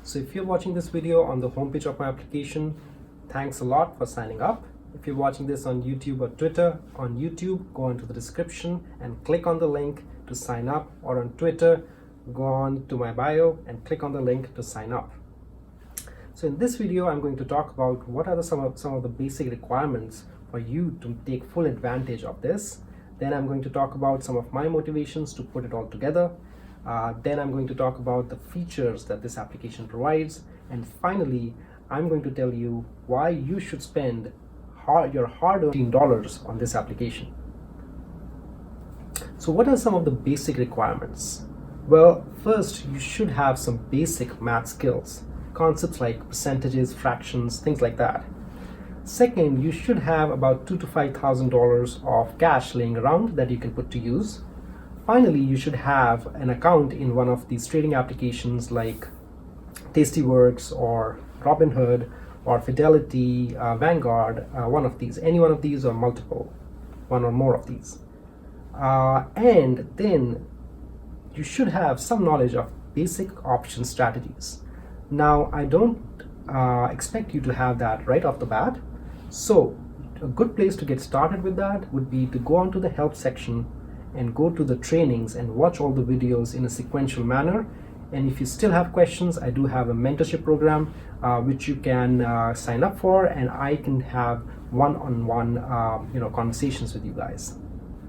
So if you're watching this video on the homepage of my application, thanks a lot for signing up. If you're watching this on YouTube or Twitter, on YouTube, go into the description and click on the link to sign up, or on Twitter, go on to my bio and click on the link to sign up. So in this video, I'm going to talk about what are some of the basic requirements for you to take full advantage of this. Then I'm going to talk about some of my motivations to put it all together. Then I'm going to talk about the features that this application provides. And finally, I'm going to tell you why you should spend your hard-earned dollars on this application. So what are some of the basic requirements? Well, first, you should have some basic math skills, concepts like percentages, fractions, things like that. Second, you should have about $2,000 to $5,000 of cash laying around that you can put to use. Finally, you should have an account in one of these trading applications like Tastyworks or Robinhood or Fidelity, Vanguard, any one of these or multiple, one or more of these. And then you should have some knowledge of basic option strategies. Now, I don't expect you to have that right off the bat. So a good place to get started with that would be to go onto the help section and go to the trainings and watch all the videos in a sequential manner. And if you still have questions, I do have a mentorship program which you can sign up for, and I can have one-on-one conversations with you guys.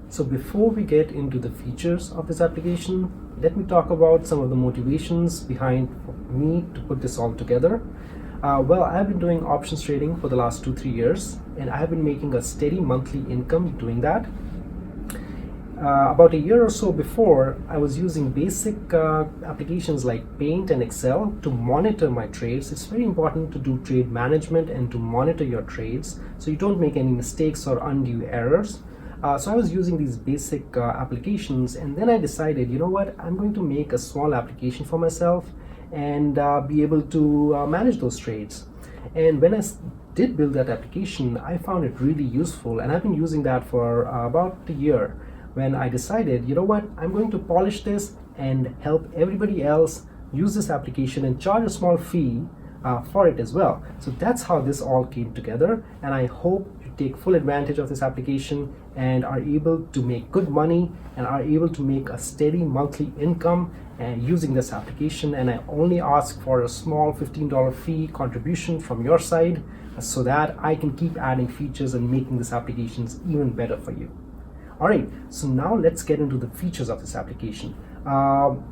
So before we get into the features of this application, let me talk about some of the motivations behind me to put this all together. Well, I've been doing options trading for the last 2-3 years, and I have been making a steady monthly income doing that. About a year or so before, I was using basic applications like Paint and Excel to monitor my trades. It's very important to do trade management and to monitor your trades so you don't make any mistakes or undue errors. So I was using these basic applications, and then I decided, you know what, I'm going to make a small application for myself and be able to manage those trades. And when I did build that application, I found it really useful, and I've been using that for about a year, when I decided, you know what, I'm going to polish this and help everybody else use this application and charge a small fee for it as well. So that's how this all came together, and I hope you take full advantage of this application and are able to make good money and are able to make a steady monthly income using this application. And I only ask for a small $15 fee contribution from your side so that I can keep adding features and making this applications even better for you. All right, so now let's get into the features of this application.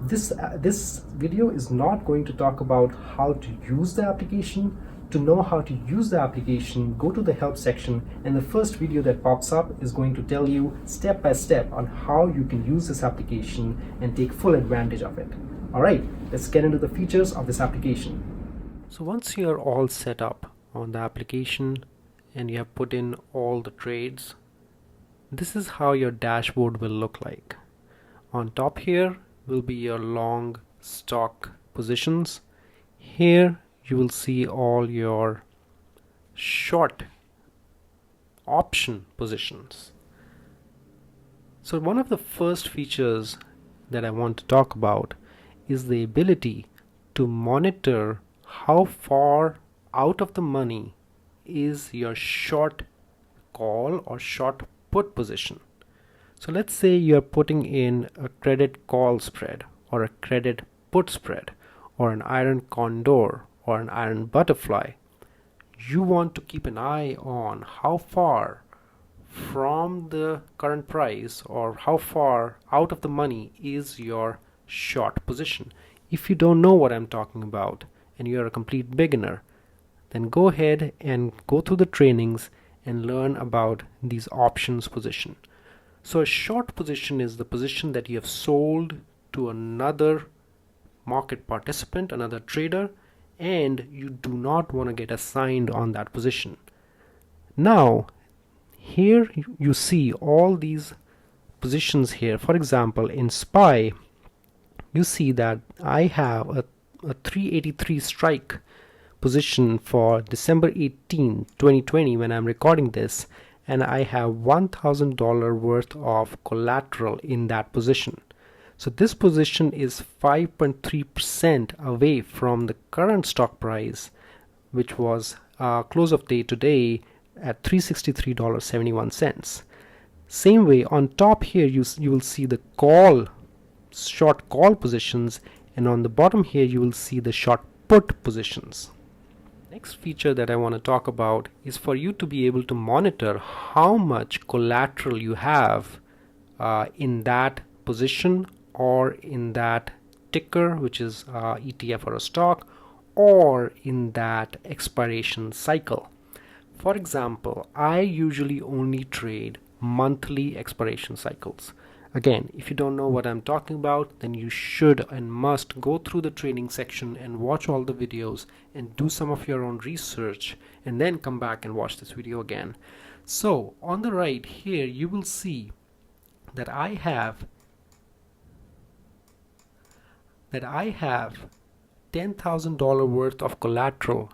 This video is not going to talk about how to use the application. To know how to use the application, go to the help section, and the first video that pops up is going to tell you step by step on how you can use this application and take full advantage of it. All right, let's get into the features of this application. So once you're all set up on the application and you have put in all the trades, this is how your dashboard will look like. On top here will be your long stock positions. Here you will see all your short option positions. So one of the first features that I want to talk about is the ability to monitor how far out of the money is your short call or short put position. So let's say you're putting in a credit call spread or a credit put spread or an iron condor or an iron butterfly. You want to keep an eye on how far from the current price or how far out of the money is your short position. If you don't know what I'm talking about and you're a complete beginner, then go ahead and go through the trainings and learn about these options position. So a short position is the position that you have sold to another market participant, another trader, and you do not want to get assigned on that position. Now, here you see all these positions here. For example, in SPY, you see that I have a 383 strike position for December 18, 2020 when I'm recording this, and I have $1,000 worth of collateral in that position. So this position is 5.3% away from the current stock price, which was close of day today at $363.71. Same way on top here you will see the short call positions, and on the bottom here you will see the short put positions. Next feature that I want to talk about is for you to be able to monitor how much collateral you have in that position or in that ticker, which is ETF or a stock, or in that expiration cycle. For example, I usually only trade monthly expiration cycles. Again, if you don't know what I'm talking about, then you should and must go through the trading section and watch all the videos and do some of your own research and then come back and watch this video again. So on the right here you will see that I have $10,000 worth of collateral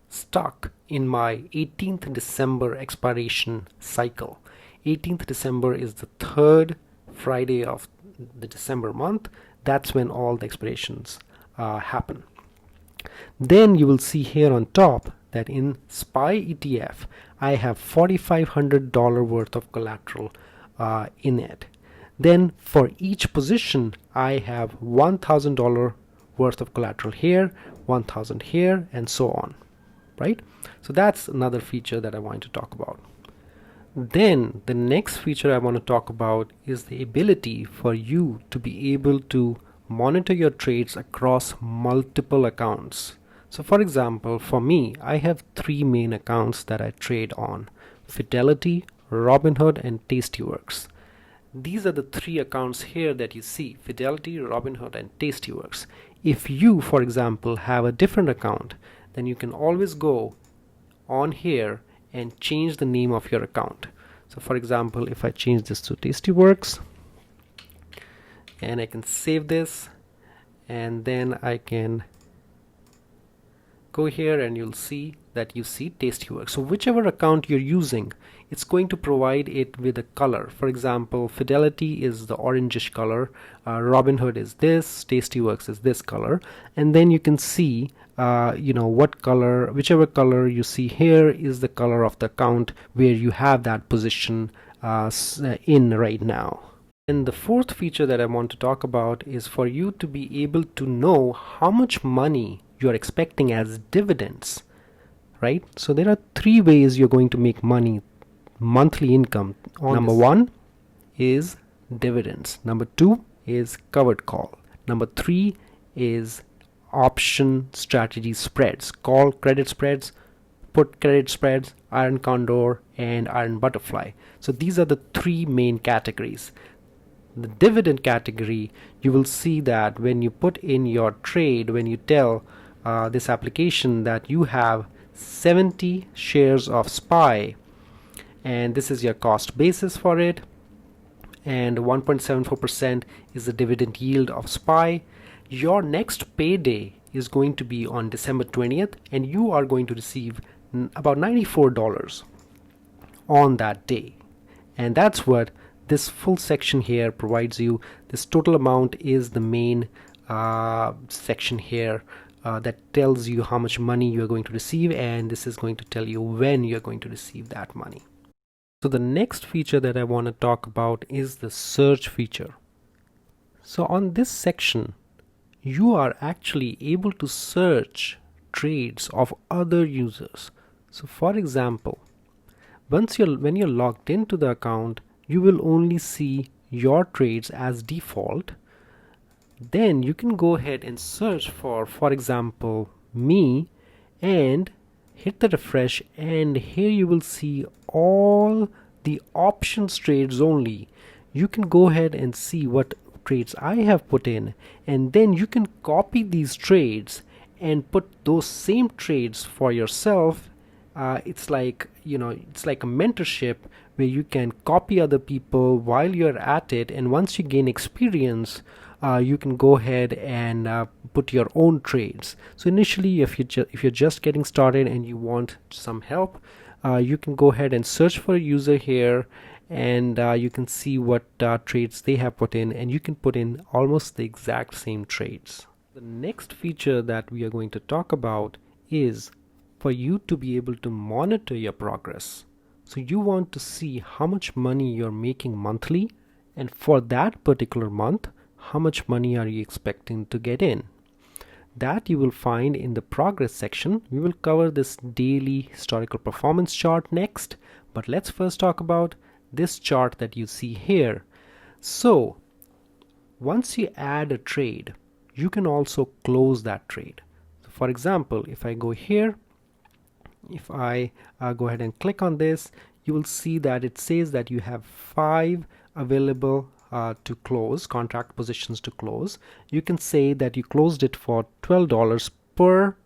stuck in my 18th December expiration cycle. 18th December is the third Friday of the December month. That's when all the expirations happen. Then you will see here on top that in SPY ETF I have $4,500 worth of collateral in it. Then for each position I have $1,000 worth of collateral here, 1,000 here, and so on, right? So that's another feature that I want to talk about. Then the next feature I want to talk about is the ability for you to be able to monitor your trades across multiple accounts. So for example, for me, I have three main accounts that I trade on: Fidelity, Robinhood, and Tastyworks. These are the three accounts here that you see: Fidelity, Robinhood, and Tastyworks. If you, for example, have a different account, then you can always go on here and change the name of your account. So for example, if I change this to Tastyworks, and I can save this, and then I can go here and you'll see that you see Tastyworks. So whichever account you're using, it's going to provide it with a color. For example, Fidelity is the orangish color, Robinhood is this, Tastyworks is this color, and then you can see what color, whichever color you see here is the color of the account where you have that position in right now. And the fourth feature that I want to talk about is for you to be able to know how much money you're expecting as dividends, right? So there are three ways you're going to make money, monthly income. Number one is dividends. Number two is covered call. Number three is option strategy spreads, call credit spreads, put credit spreads, iron condor, and iron butterfly. So these are the three main categories. The dividend category, you will see that when you put in your trade, when you tell this application that you have 70 shares of SPY, and this is your cost basis for it, and 1.74% is the dividend yield of SPY. Your next payday is going to be on December 20th, and you are going to receive about $94 on that day. And that's what this full section here provides you. This total amount is the main section here that tells you how much money you're going to receive, and this is going to tell you when you're going to receive that money. So the next feature that I want to talk about is the search feature. So on this section, you are actually able to search trades of other users. So for example, when you're logged into the account, you will only see your trades as default. Then you can go ahead and search for example, me, and hit the refresh, and here you will see all the options trades only. You can go ahead and see what trades I have put in, and then you can copy these trades and put those same trades for yourself. It's like a mentorship where you can copy other people while you're at it, and once you gain experience, you can go ahead and put your own trades. So initially, if you're just getting started and you want some help, you can go ahead and search for a user here, and you can see what trades they have put in, and you can put in almost the exact same trades. The next feature that we are going to talk about is for you to be able to monitor your progress. So you want to see how much money you're making monthly, and for that particular month, how much money are you expecting to get in. That you will find in the progress section. We will cover this daily historical performance chart next, but let's first talk about this chart that you see here. So once you add a trade, you can also close that trade. So for example, if I go here, if I go ahead and click on this, you will see that it says that you have 5 available to close, contract positions to close. You can say that you closed it for $12 per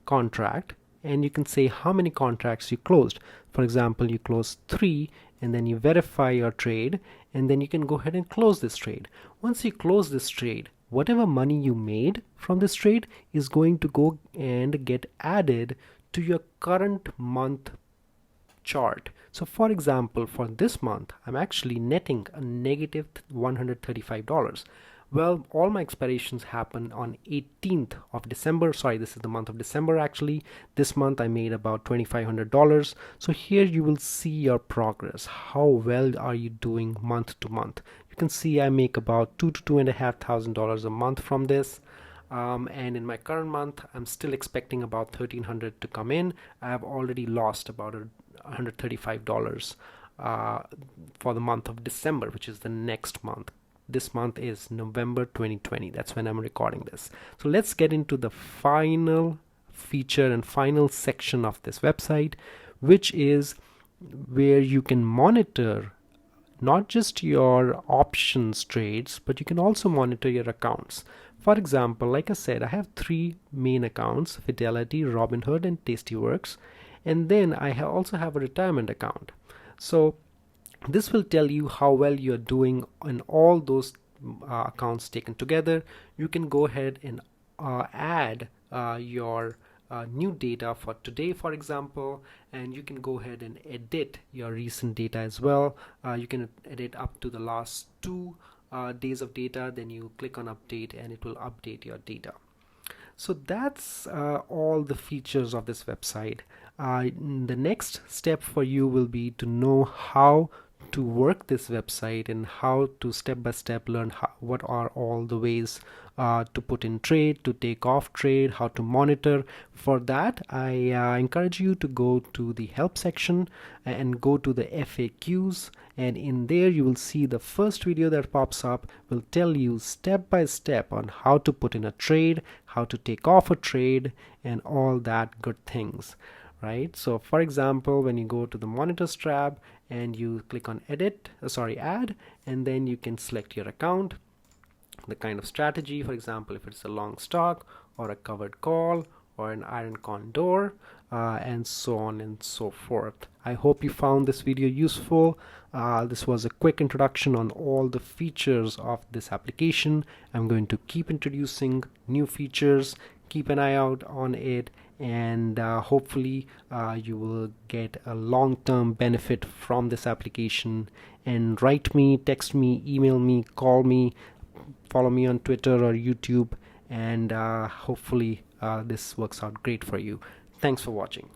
contract, and you can say how many contracts you closed. For example, you closed 3, and then you verify your trade, and then you can go ahead and close this trade. Once you close this trade, whatever money you made from this trade is going to go and get added to your current month chart. So for example, for this month, I'm actually netting a negative $135. Well, all my expirations happen on 18th of December. Sorry, this is the month of December actually. This month I made about $2,500. So here you will see your progress. How well are you doing month to month? You can see I make about $2,000 to $2,500 a month from this. And in my current month, I'm still expecting about $1,300 to come in. I have already lost about $135 for the month of December, which is the next month. This month is November 2020. That's when I'm recording this. So let's get into the final feature and final section of this website, which is where you can monitor not just your options trades, but you can also monitor your accounts. For example, like I said, I have 3 main accounts: Fidelity, Robinhood, and Tastyworks. And then I also have a retirement account. So this will tell you how well you're doing in all those accounts taken together. You can go ahead and add your new data for today, for example, and you can go ahead and edit your recent data as well. You can edit up to the last 2 days of data. Then you click on update and it will update your data. So that's all the features of this website. The next step for you will be to know how to work this website and how to step by step learn what are all the ways to put in trade, to take off trade, how to monitor. For that, I encourage you to go to the help section and go to the FAQs, and in there you will see the first video that pops up will tell you step by step on how to put in a trade, how to take off a trade, and all that good things. Right? So for example, when you go to the monitors tab and you click on add, and then you can select your account, the kind of strategy, for example, if it's a long stock or a covered call or an iron condor, and so on and so forth. I hope you found this video useful. This was a quick introduction on all the features of this application. I'm going to keep introducing new features. Keep an eye out on it, and hopefully you will get a long-term benefit from this application. And write me, text me, email me, call me, follow me on Twitter or YouTube, and hopefully this works out great for you. Thanks for watching.